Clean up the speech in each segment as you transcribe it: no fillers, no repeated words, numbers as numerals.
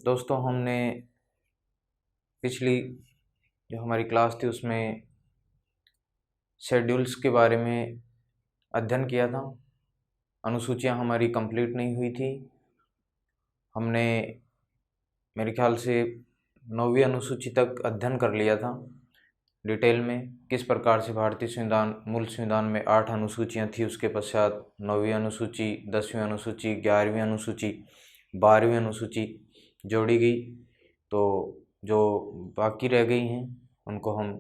दोस्तों हमने पिछली जो हमारी क्लास थी उसमें शेड्यूल्स के बारे में अध्ययन किया था। अनुसूचियां हमारी कंप्लीट नहीं हुई थी। हमने मेरे ख्याल से 9वीं अनुसूची तक अध्ययन कर लिया था डिटेल में, किस प्रकार से भारतीय संविधान, मूल संविधान में 8 अनुसूचियां थी, उसके पश्चात 9वीं अनुसूची, 10वीं अनुसूची, 11वीं अनुसूची, 12वीं अनुसूची जोड़ी गई। तो जो बाकी रह गई हैं उनको हम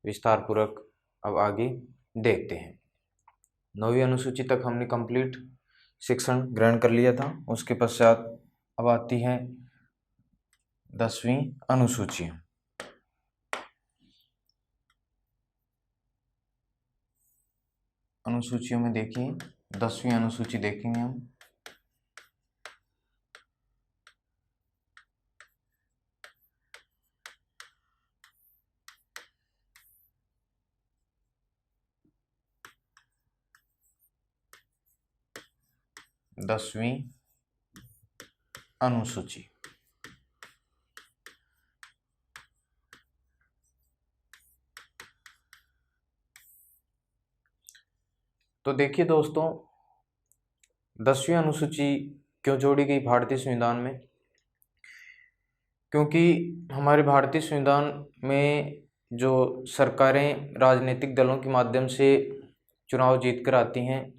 विस्तार पूर्वक अब आगे देखते हैं। 9वीं अनुसूची तक हमने कंप्लीट शिक्षण ग्रहण कर लिया था। उसके पश्चात अब आती है 10वीं अनुसूची। अनुसूचियों में देखिए 10वीं अनुसूची देखेंगे हम। दसवीं अनुसूची तो देखिए दोस्तों, 10वीं अनुसूची क्यों जोड़ी गई भारतीय संविधान में? क्योंकि हमारे भारतीय संविधान में जो सरकारें राजनीतिक दलों के माध्यम से चुनाव जीत कर आती हैं,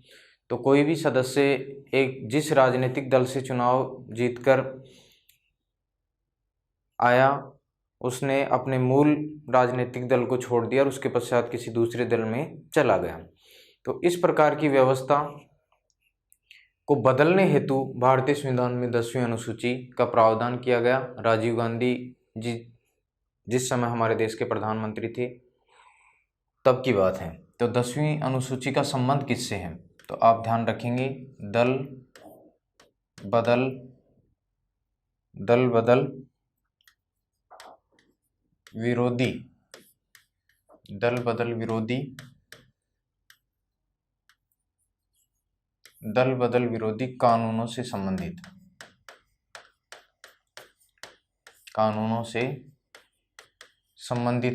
तो कोई भी सदस्य एक जिस राजनीतिक दल से चुनाव जीतकर आया, उसने अपने मूल राजनीतिक दल को छोड़ दिया और उसके पश्चात किसी दूसरे दल में चला गया। तो इस प्रकार की व्यवस्था को बदलने हेतु भारतीय संविधान में 10वीं अनुसूची का प्रावधान किया गया। राजीव गांधी जी जिस समय हमारे देश के प्रधानमंत्री थे तब की बात है। तो 10वीं अनुसूची का संबंध किससे है? तो आप ध्यान रखेंगे, दल बदल विरोधी, दल बदल विरोधी कानूनों से संबंधित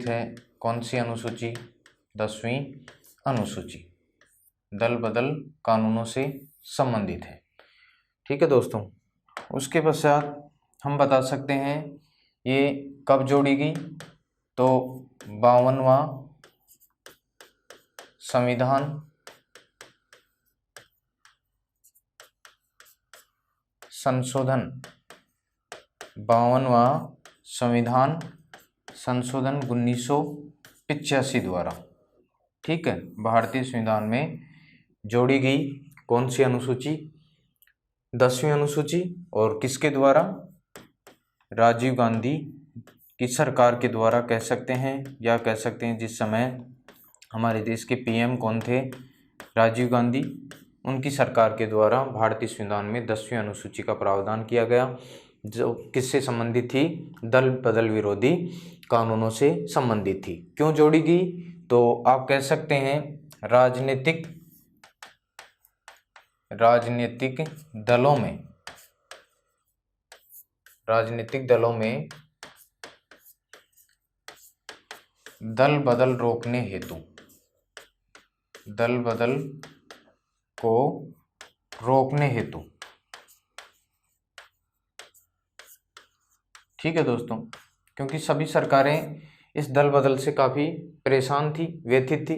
है। कौन सी अनुसूची? 10वीं अनुसूची दल बदल कानूनों से संबंधित है। ठीक है दोस्तों, उसके पश्चात हम बता सकते हैं ये कब जोड़ी गई। तो 52वां संविधान संशोधन, 52वां संविधान संशोधन 1985 द्वारा, ठीक है, भारतीय संविधान में जोड़ी गई कौन सी अनुसूची? 10वीं अनुसूची। और किसके द्वारा? राजीव गांधी की सरकार के द्वारा कह सकते हैं, या कह सकते हैं जिस समय हमारे देश के पीएम कौन थे? राजीव गांधी। उनकी सरकार के द्वारा भारतीय संविधान में 10वीं अनुसूची का प्रावधान किया गया, जो किससे संबंधित थी? दल बदल विरोधी कानूनों से संबंधित थी। क्यों जोड़ी गई? तो आप कह सकते हैं राजनीतिक दलों में दल बदल रोकने हेतु, दल बदल को रोकने हेतु, ठीक है दोस्तों, क्योंकि सभी सरकारें इस दल बदल से काफ़ी परेशान थी, व्यथित थी।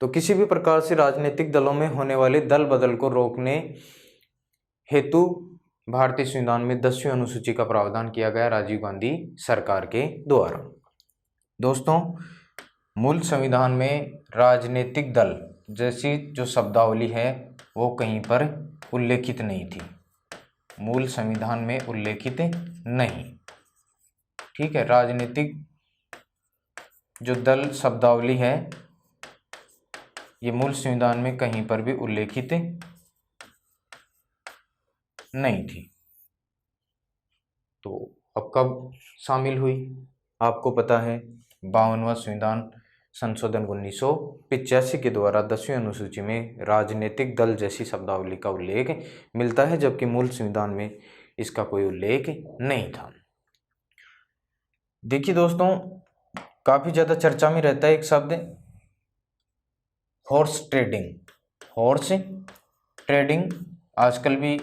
तो किसी भी प्रकार से राजनीतिक दलों में होने वाले दल बदल को रोकने हेतु भारतीय संविधान में 10वीं अनुसूची का प्रावधान किया गया राजीव गांधी सरकार के द्वारा। दोस्तों, मूल संविधान में राजनीतिक दल जैसी जो शब्दावली है वो कहीं पर उल्लेखित नहीं थी, मूल संविधान में उल्लेखित नहीं, ठीक है। राजनीतिक जो दल शब्दावली है ये मूल संविधान में कहीं पर भी उल्लेखित नहीं थी। तो अब कब शामिल हुई? आपको पता है 52वां संविधान संशोधन 1985 के द्वारा 10वीं अनुसूची में राजनीतिक दल जैसी शब्दावली का उल्लेख मिलता है, जबकि मूल संविधान में इसका कोई उल्लेख नहीं था। देखिए दोस्तों, काफ़ी ज़्यादा चर्चा में रहता है एक शब्द हॉर्स ट्रेडिंग। हॉर्स ट्रेडिंग आजकल भी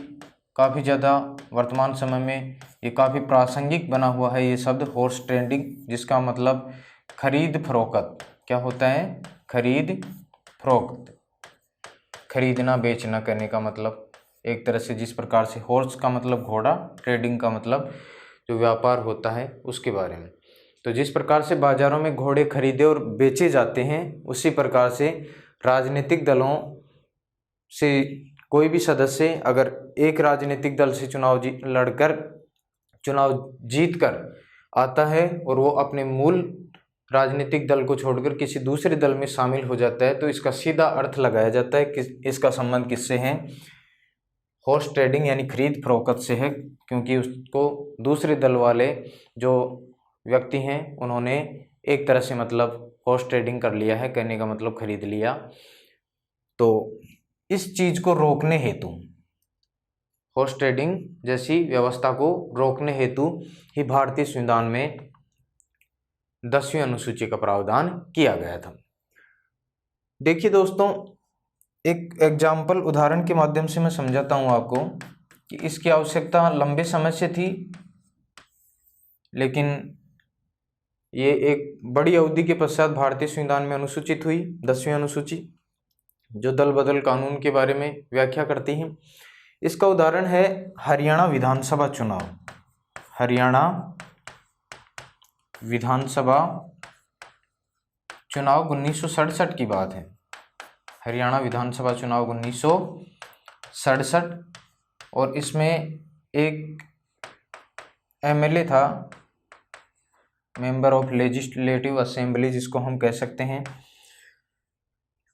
काफ़ी ज़्यादा वर्तमान समय में ये काफ़ी प्रासंगिक बना हुआ है ये शब्द हॉर्स ट्रेडिंग, जिसका मतलब खरीद फरोख्त। क्या होता है? खरीद फरोख्त, खरीदना बेचना करने का मतलब। एक तरह से जिस प्रकार से हॉर्स का मतलब घोड़ा, ट्रेडिंग का मतलब जो व्यापार होता है उसके बारे में। तो जिस प्रकार से बाजारों में घोड़े खरीदे और बेचे जाते हैं, उसी प्रकार से राजनीतिक दलों से कोई भी सदस्य अगर एक राजनीतिक दल से चुनाव जीत कर आता है और वो अपने मूल राजनीतिक दल को छोड़कर किसी दूसरे दल में शामिल हो जाता है, तो इसका सीधा अर्थ लगाया जाता है कि इसका संबंध किससे है? हॉर्स ट्रेडिंग यानी खरीद फरोख्त से है, क्योंकि उसको दूसरे दल वाले जो व्यक्ति हैं उन्होंने एक तरह से मतलब हॉर्स ट्रेडिंग कर लिया है, कहने का मतलब खरीद लिया। तो इस चीज़ को रोकने हेतु, हॉर्स ट्रेडिंग जैसी व्यवस्था को रोकने हेतु ही भारतीय संविधान में 10वीं अनुसूची का प्रावधान किया गया था। देखिए दोस्तों, एक एग्जाम्पल उदाहरण के माध्यम से मैं समझाता हूँ आपको कि इसकी आवश्यकता लंबे समय से थी, लेकिन ये एक बड़ी अवधि के पश्चात भारतीय संविधान में अनुसूचित हुई, 10वीं अनुसूची, जो दल बदल कानून के बारे में व्याख्या करती है। इसका उदाहरण है हरियाणा विधानसभा चुनाव। हरियाणा विधानसभा चुनाव 1967 की बात है। हरियाणा विधानसभा चुनाव 1967, और इसमें एक एमएलए था, मेंबर ऑफ लेजिस्लेटिव असेंबली जिसको हम कह सकते हैं,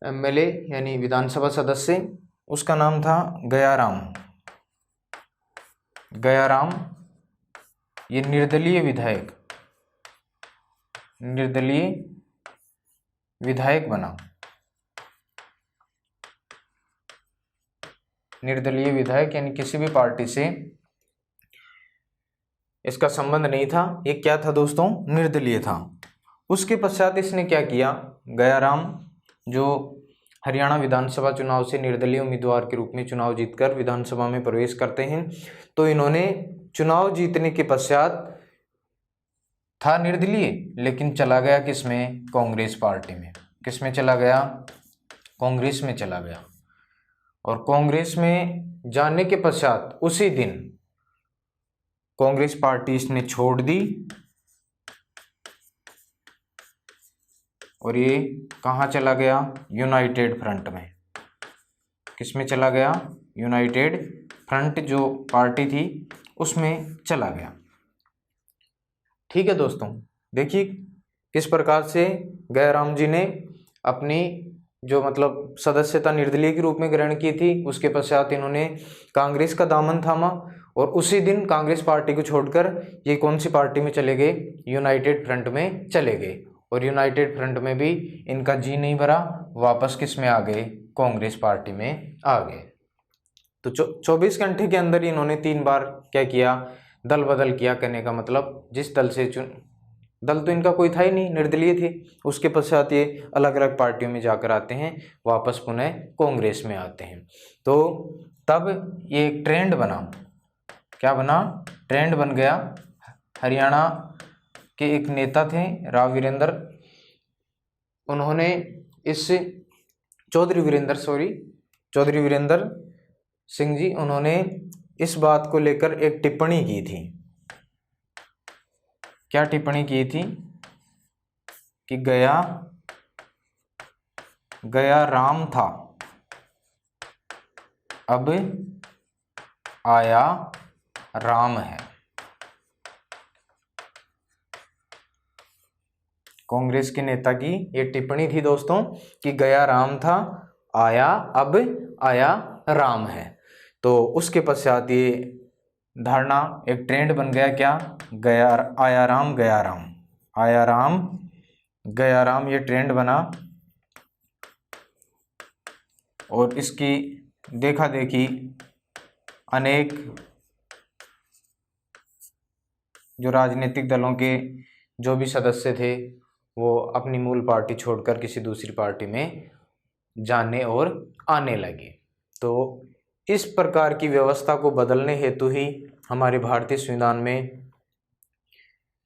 एमएलए यानी विधानसभा सदस्य, उसका नाम था गयाराम। गयाराम ये निर्दलीय विधायक बना। निर्दलीय विधायक यानी किसी भी पार्टी से इसका संबंध नहीं था। ये क्या था दोस्तों? निर्दलीय था। उसके पश्चात इसने क्या किया? गयाराम जो हरियाणा विधानसभा चुनाव से निर्दलीय उम्मीदवार के रूप में चुनाव जीतकर विधानसभा में प्रवेश करते हैं, तो इन्होंने चुनाव जीतने के पश्चात था निर्दलीय, लेकिन चला गया किसमें? कांग्रेस पार्टी में। किसमें चला गया? कांग्रेस में चला गया। और कांग्रेस में जाने के पश्चात उसी दिन कांग्रेस पार्टी इसने छोड़ दी, और ये कहाँ चला गया? यूनाइटेड फ्रंट में। किसमें चला गया? यूनाइटेड फ्रंट जो पार्टी थी उसमें चला गया। ठीक है दोस्तों, देखिए किस प्रकार से गयाराम जी ने अपनी जो मतलब सदस्यता निर्दलीय के रूप में ग्रहण की थी, उसके पश्चात इन्होंने कांग्रेस का दामन थामा, और उसी दिन कांग्रेस पार्टी को छोड़कर ये कौन सी पार्टी में चले गए? यूनाइटेड फ्रंट में चले गए। और यूनाइटेड फ्रंट में भी इनका जी नहीं भरा, वापस किस में आ गए? कांग्रेस पार्टी में आ गए। तो 24 घंटे के अंदर इन्होंने 3 बार क्या किया? दल बदल किया। कहने का मतलब जिस दल से दल तो इनका कोई था ही नहीं, निर्दलीय थे। उसके पश्चात ये अलग अलग पार्टियों में जाकर आते हैं, वापस पुनः कांग्रेस में आते हैं। तो तब ये एक ट्रेंड बना। क्या बना? ट्रेंड बन गया। हरियाणा के एक नेता थे राव वीरेंद्र, उन्होंने इस चौधरी वीरेंद्र सिंह जी, उन्होंने इस बात को लेकर एक टिप्पणी की थी। क्या टिप्पणी की थी? कि गया राम था, अब आया राम है। कांग्रेस के नेता की ये टिप्पणी थी दोस्तों कि गया राम था, आया अब आया राम है। तो उसके पश्चात ये धारणा एक ट्रेंड बन गया। क्या? आया राम गया राम, आया राम गया राम, ये ट्रेंड बना। और इसकी देखा देखी अनेक जो राजनीतिक दलों के जो भी सदस्य थे वो अपनी मूल पार्टी छोड़कर किसी दूसरी पार्टी में जाने और आने लगे। तो इस प्रकार की व्यवस्था को बदलने हेतु ही हमारे भारतीय संविधान में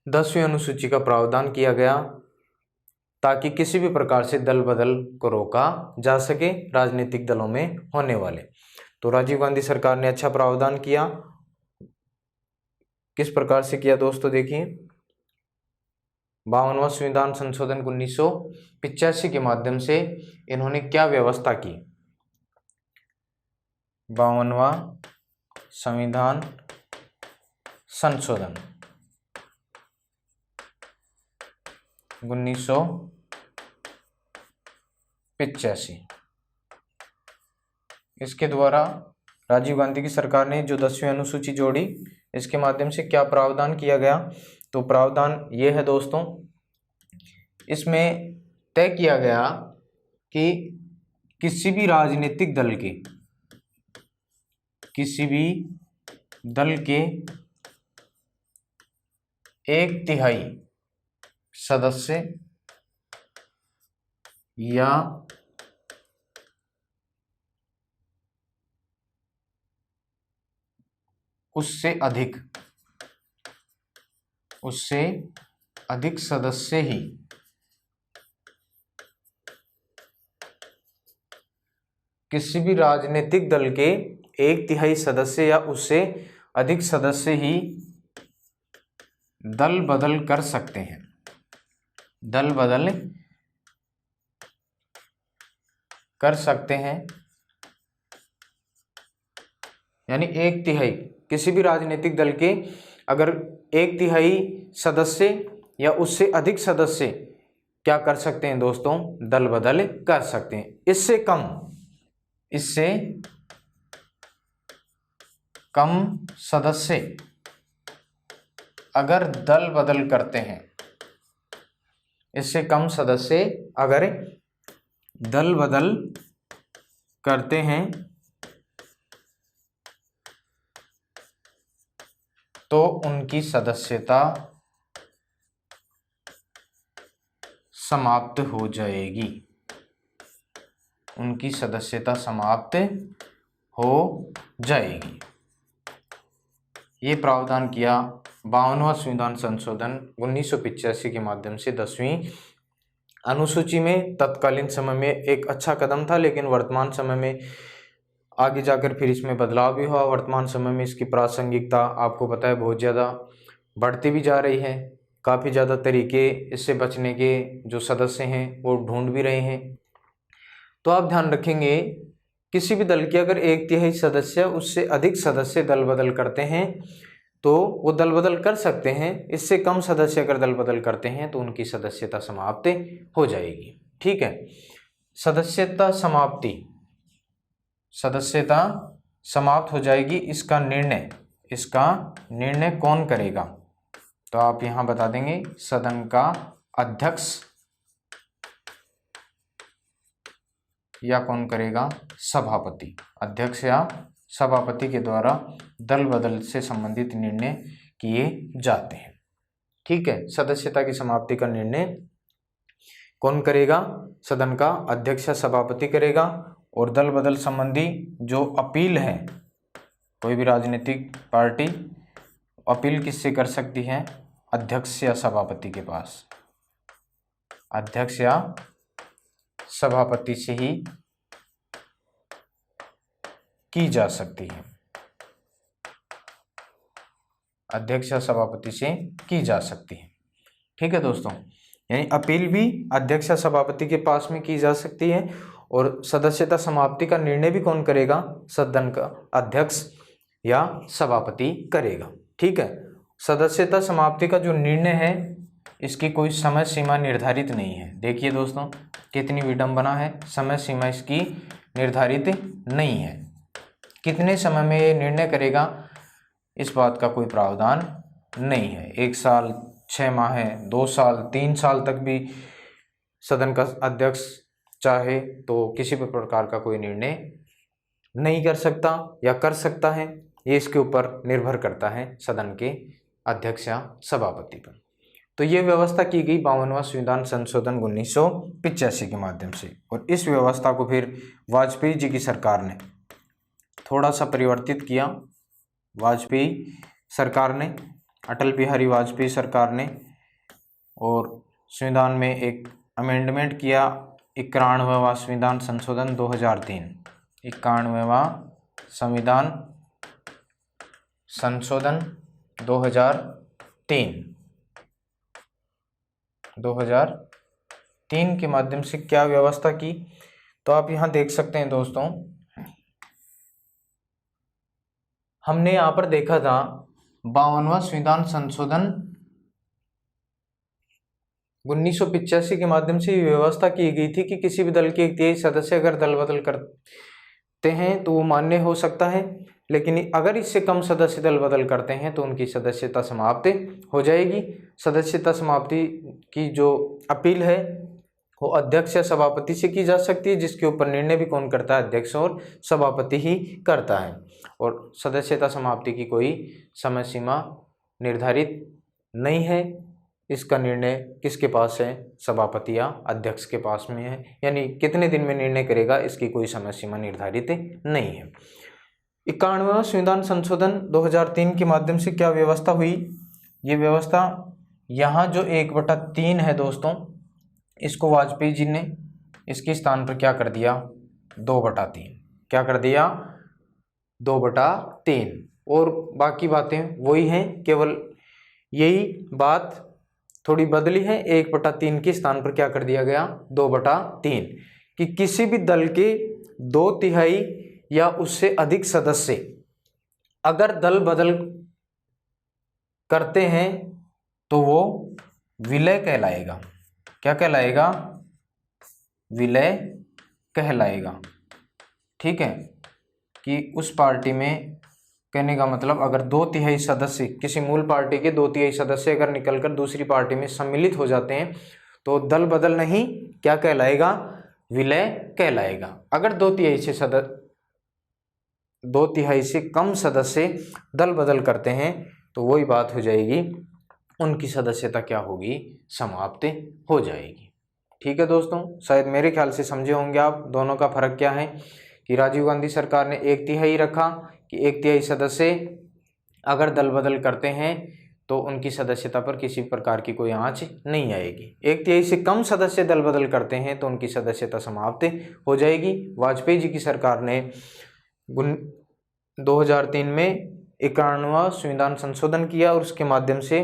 10वीं अनुसूची का प्रावधान किया गया, ताकि किसी भी प्रकार से दल बदल को रोका जा सके राजनीतिक दलों में होने वाले। तो राजीव गांधी सरकार ने अच्छा प्रावधान किया। किस प्रकार से किया दोस्तों, देखिए 52वां संविधान संशोधन 1985 के माध्यम से इन्होंने क्या व्यवस्था की। 52वां संविधान संशोधन 1985, इसके द्वारा राजीव गांधी की सरकार ने जो 10वीं अनुसूची जोड़ी, इसके माध्यम से क्या प्रावधान किया गया। तो प्रावधान ये है दोस्तों, इसमें तय किया गया कि किसी भी राजनीतिक दल के, किसी भी दल के 1/3 सदस्य या उससे अधिक सदस्य ही किसी भी राजनीतिक दल के 1/3 सदस्य या उससे अधिक सदस्य ही दल बदल कर सकते हैं। दल बदल कर सकते हैं, यानी 1/3 किसी भी राजनीतिक दल के अगर 1/3 सदस्य या उससे अधिक सदस्य क्या कर सकते हैं दोस्तों, दल बदल कर सकते हैं। इससे कम सदस्य अगर दल बदल करते हैं, इससे कम सदस्य अगर दल बदल करते हैं तो उनकी सदस्यता समाप्त हो जाएगी। उनकी सदस्यता समाप्त हो जाएगी। ये प्रावधान किया 52वां संविधान संशोधन 1985 के माध्यम से 10वीं अनुसूची में। तत्कालीन समय में एक अच्छा कदम था, लेकिन वर्तमान समय में आगे जाकर फिर इसमें बदलाव भी हुआ। वर्तमान समय में इसकी प्रासंगिकता आपको पता है बहुत ज़्यादा बढ़ती भी जा रही है। काफ़ी ज़्यादा तरीके इससे बचने के जो सदस्य हैं वो ढूंढ भी रहे हैं। तो आप ध्यान रखेंगे, किसी भी दल के अगर 1/3 सदस्य उससे अधिक सदस्य दल बदल करते हैं तो वो दल बदल कर सकते हैं। इससे कम सदस्य अगर दल बदल करते हैं तो उनकी सदस्यता समाप्त हो जाएगी। ठीक है, सदस्यता समाप्त हो जाएगी। इसका निर्णय कौन करेगा, तो आप यहां बता देंगे सदन का अध्यक्ष या कौन करेगा, सभापति। अध्यक्ष या सभापति के द्वारा दल बदल से संबंधित निर्णय किए जाते हैं। ठीक है, सदस्यता की समाप्ति का निर्णय कौन करेगा, सदन का अध्यक्ष या सभापति करेगा। और दल बदल संबंधी जो अपील है, कोई भी राजनीतिक पार्टी अपील किससे कर सकती है, अध्यक्ष या सभापति के पास। अध्यक्ष या सभापति से ही की जा सकती है। अध्यक्ष या सभापति से की जा सकती है। ठीक है दोस्तों, यानी अपील भी अध्यक्ष या सभापति के पास में की जा सकती है। और सदस्यता समाप्ति का निर्णय भी कौन करेगा, सदन का अध्यक्ष या सभापति करेगा। ठीक है, सदस्यता समाप्ति का जो निर्णय है इसकी कोई समय सीमा निर्धारित नहीं है। देखिए दोस्तों कितनी विडंबना है, समय सीमा इसकी निर्धारित नहीं है। कितने समय में ये निर्णय करेगा इस बात का कोई प्रावधान नहीं है। 1 साल, 6 माह है, 2 साल, 3 साल तक भी सदन का अध्यक्ष चाहे तो किसी भी प्रकार का कोई निर्णय नहीं कर सकता या कर सकता है। ये इसके ऊपर निर्भर करता है सदन के अध्यक्ष या सभापति पर। तो ये व्यवस्था की गई 52वां संविधान संशोधन 1985 के माध्यम से। और इस व्यवस्था को फिर वाजपेयी जी की सरकार ने थोड़ा सा परिवर्तित किया। वाजपेयी सरकार ने, अटल बिहारी वाजपेयी सरकार ने, और संविधान में एक अमेंडमेंट किया 91वां संविधान संशोधन 2003। 91वां संविधान संशोधन 2003 के माध्यम से क्या व्यवस्था की, तो आप यहाँ देख सकते हैं दोस्तों, हमने यहाँ पर देखा था 52वां संविधान संशोधन 1985 के माध्यम से ये व्यवस्था की गई थी कि किसी भी दल के एक तिहाई सदस्य अगर दल बदल करते हैं तो वो मान्य हो सकता है, लेकिन अगर इससे कम सदस्य दल बदल करते हैं तो उनकी सदस्यता समाप्त हो जाएगी। सदस्यता समाप्ति की जो अपील है वो अध्यक्ष या सभापति से की जा सकती है, जिसके ऊपर निर्णय भी कौन करता है, अध्यक्ष और सभापति ही करता है। और सदस्यता समाप्ति की कोई समय सीमा निर्धारित नहीं है। इसका निर्णय किसके पास है, सभापति या अध्यक्ष के पास में है, यानी कितने दिन में निर्णय करेगा इसकी कोई समय सीमा निर्धारित नहीं है। 91वां संविधान संशोधन 2003 के माध्यम से क्या व्यवस्था हुई, ये व्यवस्था यहाँ जो 1/3 है दोस्तों, इसको वाजपेयी जी ने इसके स्थान पर क्या कर दिया, 2/3। क्या कर दिया, 2/3। और बाकी बातें वही हैं, केवल यही बात थोड़ी बदली है। 1/3 के स्थान पर क्या कर दिया गया, 2/3, कि किसी भी दल के 2/3 या उससे अधिक सदस्य अगर दल बदल करते हैं तो वो विलय कहलाएगा। क्या कहलाएगा, विलय कहलाएगा। ठीक है, कि उस पार्टी में, कहने का मतलब अगर 2/3 सदस्य, किसी मूल पार्टी के 2/3 सदस्य अगर निकलकर दूसरी पार्टी में सम्मिलित हो जाते हैं तो दल बदल नहीं, क्या कहलाएगा, विलय कहलाएगा। अगर 2/3 से कम सदस्य दल बदल करते हैं तो वही बात हो जाएगी, उनकी सदस्यता क्या होगी, समाप्त हो जाएगी। ठीक है दोस्तों, शायद मेरे ख्याल से समझे होंगे आप दोनों का फर्क क्या है, कि राजीव गांधी सरकार ने 1/3 रखा, कि 1/3 सदस्य अगर दल बदल करते हैं तो उनकी सदस्यता पर किसी प्रकार की कोई आंच नहीं आएगी। 1/3 से कम सदस्य दल बदल करते हैं तो उनकी सदस्यता समाप्त हो जाएगी। वाजपेयी जी की सरकार ने 2003 में 91वां संविधान संशोधन किया और उसके माध्यम से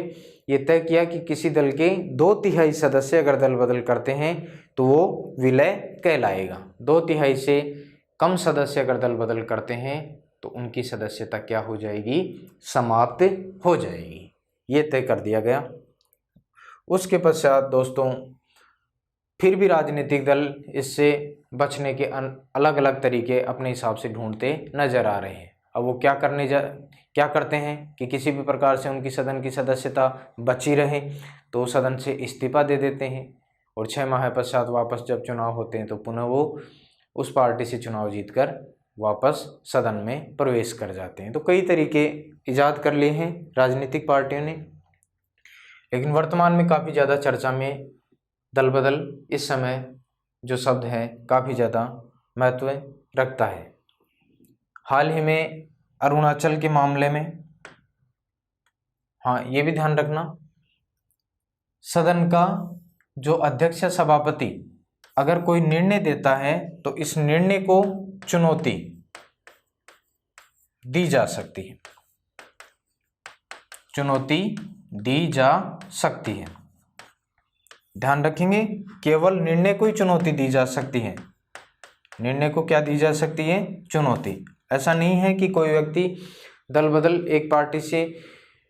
ये तय किया कि किसी दल के 2/3 सदस्य अगर दल बदल करते हैं तो वो विलय कहलाएगा। 2/3 से कम सदस्य अगर दल बदल करते हैं तो उनकी सदस्यता क्या हो जाएगी, समाप्त हो जाएगी। ये तय कर दिया गया। उसके पश्चात दोस्तों फिर भी राजनीतिक दल इससे बचने के अलग अलग तरीके अपने हिसाब से ढूंढते नजर आ रहे हैं। अब वो क्या करते हैं कि किसी भी प्रकार से उनकी सदन की सदस्यता बची रहे तो सदन से इस्तीफा दे देते हैं और 6 माह पश्चात वापस जब चुनाव होते हैं तो पुनः वो उस पार्टी से चुनाव जीतकर वापस सदन में प्रवेश कर जाते हैं। तो कई तरीके इजाद कर लिए हैं राजनीतिक पार्टियों ने, लेकिन वर्तमान में काफ़ी ज़्यादा चर्चा में दल बदल इस समय जो शब्द है काफ़ी ज़्यादा महत्व रखता है। हाल ही में अरुणाचल के मामले में, हाँ ये भी ध्यान रखना, सदन का जो अध्यक्ष या सभापति अगर कोई निर्णय देता है तो इस निर्णय को चुनौती दी जा सकती है, चुनौती दी जा सकती है। ध्यान रखेंगे, केवल निर्णय को ही चुनौती दी जा सकती है। निर्णय को क्या दी जा सकती है, चुनौती। ऐसा नहीं है कि कोई व्यक्ति दल बदल एक पार्टी से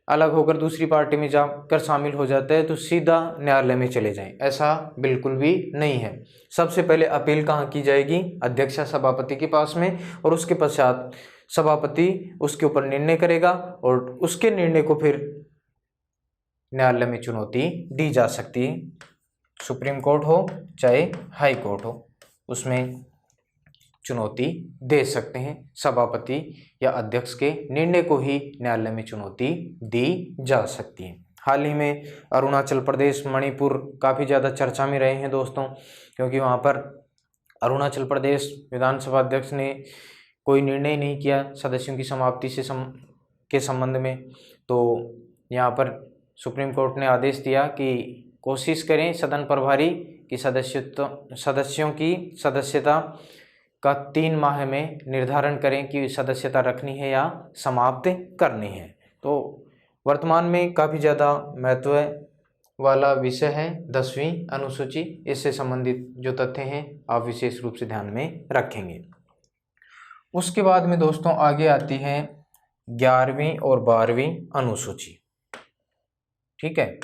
अलग होकर दूसरी पार्टी में जाकर शामिल हो जाता है तो सीधा न्यायालय में चले जाएं, ऐसा बिल्कुल भी नहीं है। सबसे पहले अपील कहाँ की जाएगी, अध्यक्ष सभापति के पास में, और उसके पश्चात सभापति उसके ऊपर निर्णय करेगा और उसके निर्णय को फिर न्यायालय में चुनौती दी जा सकती है। सुप्रीम कोर्ट हो चाहे हाई कोर्ट हो, उसमें चुनौती दे सकते हैं। सभापति या अध्यक्ष के निर्णय को ही न्यायालय में चुनौती दी जा सकती है। हाल ही में अरुणाचल प्रदेश, मणिपुर काफ़ी ज़्यादा चर्चा में रहे हैं दोस्तों, क्योंकि वहाँ पर अरुणाचल प्रदेश विधानसभा अध्यक्ष ने कोई निर्णय नहीं किया सदस्यों की समाप्ति के संबंध में। तो यहाँ पर सुप्रीम कोर्ट ने आदेश दिया कि कोशिश करें सदन प्रभारी कि सदस्यों की सदस्यता का 3 माह में निर्धारण करें कि सदस्यता रखनी है या समाप्त करनी है। तो वर्तमान में काफ़ी ज़्यादा महत्व वाला विषय है 10वीं अनुसूची। इससे संबंधित जो तथ्य हैं आप विशेष रूप से ध्यान में रखेंगे। उसके बाद में दोस्तों आगे आती है 11वीं और 12वीं अनुसूची। ठीक है,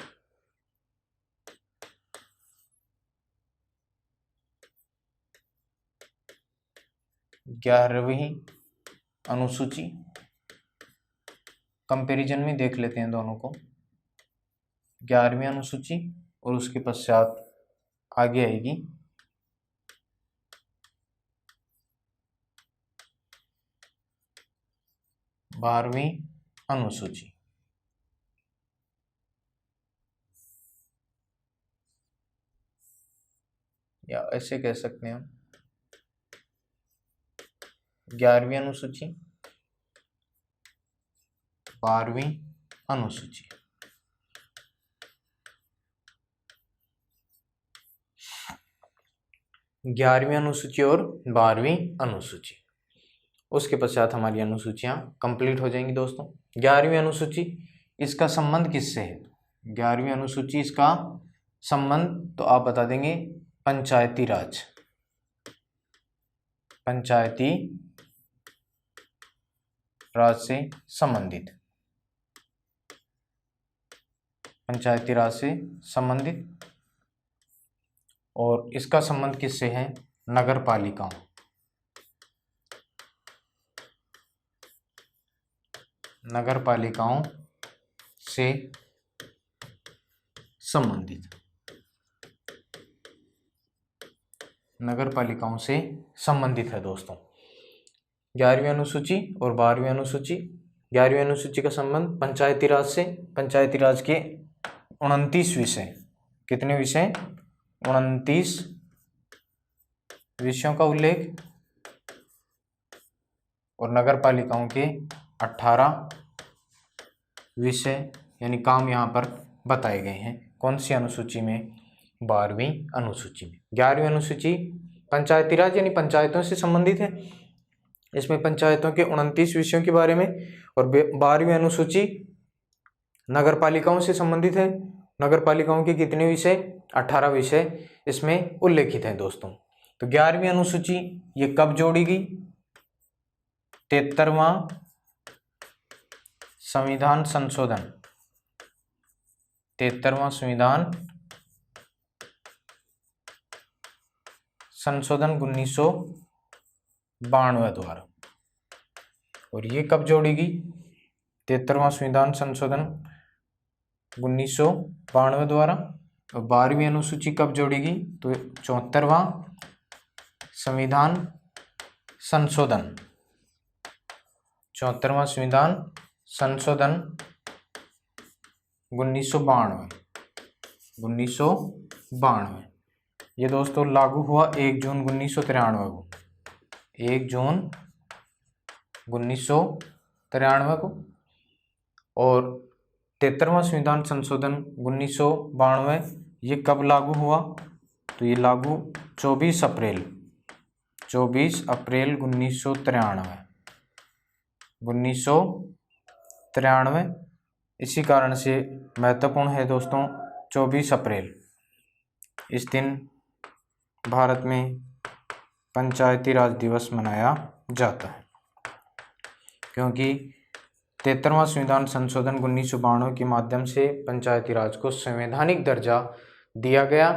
11वीं अनुसूची कंपैरिजन में देख लेते हैं दोनों को। 11वीं अनुसूची और उसके पश्चात आगे आएगी 12वीं अनुसूची। या ऐसे कह सकते हैं हम 11वीं अनुसूची, 12वीं अनुसूची। ग्यारहवीं अनुसूची और 12वीं अनुसूची, उसके पश्चात हमारी अनुसूचियां कंप्लीट हो जाएंगी दोस्तों। 11वीं अनुसूची, इसका संबंध किससे है? 11वीं अनुसूची इसका संबंध तो आप बता देंगे पंचायती राज, पंचायती राज से संबंधित, पंचायती राज से संबंधित। और इसका संबंध किससे है? नगर पालिकाओं, नगर पालिकाओं से संबंधित, नगर पालिकाओं से संबंधित है दोस्तों 11वीं अनुसूची और 12वीं अनुसूची। 11वीं अनुसूची का संबंध पंचायती राज से, पंचायती राज के 29 विषय, कितने विषय? 29 विषयों का उल्लेख, और नगर पालिकाओं के 18 विषय यानी काम यहाँ पर बताए गए हैं। कौन सी अनुसूची में? 12वीं अनुसूची में। 11वीं अनुसूची पंचायती राज यानी पंचायतों से संबंधित है, इसमें पंचायतों के 29 विषयों के बारे में। और 12वीं अनुसूची नगर पालिकाओं से संबंधित है, नगर पालिकाओं के कितने विषय? 18 विषय इसमें उल्लेखित हैं दोस्तों। तो 11वीं अनुसूची ये कब जोड़ी गई? 73वां संविधान संशोधन, 73वां संविधान संशोधन 1992 द्वारा। और ये कब जोड़ी गई? 73वां संविधान संशोधन 1992 द्वारा। और 12वीं अनुसूची कब जोड़ी गई? तो 74वां संविधान संशोधन, 74वां संविधान संशोधन 1992। ये दोस्तों लागू हुआ 1 जून 1993 को, 1 जून 1993 को। और 73वां संविधान संशोधन 1992 ये कब लागू हुआ? तो ये लागू 24 अप्रैल 1993। इसी कारण से महत्वपूर्ण है दोस्तों 24 अप्रैल। इस दिन भारत में पंचायती राज दिवस मनाया जाता है, क्योंकि 73वां संविधान संशोधन 1992 के माध्यम से पंचायती राज को संवैधानिक दर्जा दिया गया।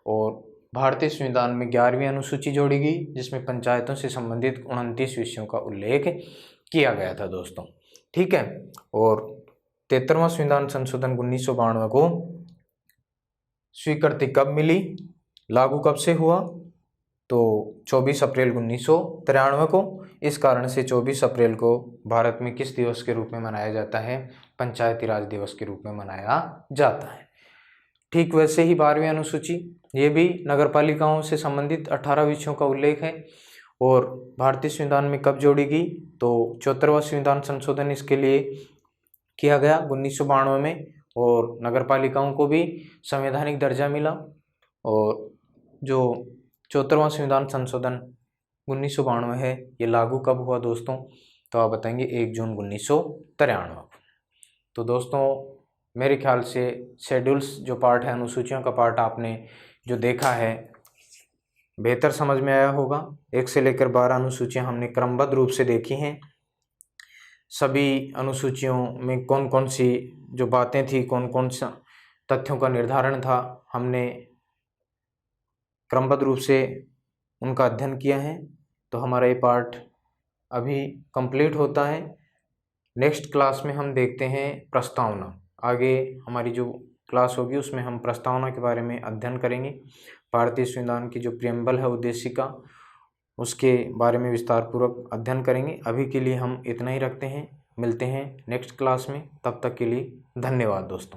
और भारतीय संविधान में 11वीं अनुसूची जोड़ी गई, जिसमें पंचायतों से संबंधित 29 विषयों का उल्लेख किया गया था दोस्तों। ठीक है, और 73वां संविधान संशोधन 1992 को स्वीकृति कब मिली, लागू कब से हुआ? तो 24 अप्रैल 1993 को। इस कारण से 24 अप्रैल को भारत में किस दिवस के रूप में मनाया जाता है? पंचायती राज दिवस के रूप में मनाया जाता है। ठीक वैसे ही 12वीं अनुसूची, ये भी नगर पालिकाओं से संबंधित 18 विषयों का उल्लेख है। और भारतीय संविधान में कब जोड़ी गई? तो 74वां संविधान संशोधन इसके लिए किया गया 1992 में, और नगर पालिकाओं को भी संवैधानिक दर्जा मिला। और जो 74वां संविधान संशोधन 1992 है, ये लागू कब हुआ दोस्तों? तो आप बताएंगे 1 जून 1993। तो दोस्तों मेरे ख्याल से शेड्यूल्स जो पार्ट है, अनुसूचियों का पार्ट आपने जो देखा है बेहतर समझ में आया होगा। 1 से लेकर 12 अनुसूचियां हमने क्रमबद्ध रूप से देखी हैं। सभी अनुसूचियों में कौन कौन सी जो बातें थी, कौन कौन सा तथ्यों का निर्धारण था, हमने क्रमबद्ध रूप से उनका अध्ययन किया है। तो हमारा ये पार्ट अभी कंप्लीट होता है। नेक्स्ट क्लास में हम देखते हैं प्रस्तावना। आगे हमारी जो क्लास होगी उसमें हम प्रस्तावना के बारे में अध्ययन करेंगे। भारतीय संविधान की जो प्रियम्बल है, उद्देशिका, उसके बारे में विस्तार पूर्वक अध्ययन करेंगे। अभी के लिए हम इतना ही रखते हैं, मिलते हैं नेक्स्ट क्लास में। तब तक के लिए धन्यवाद दोस्तों।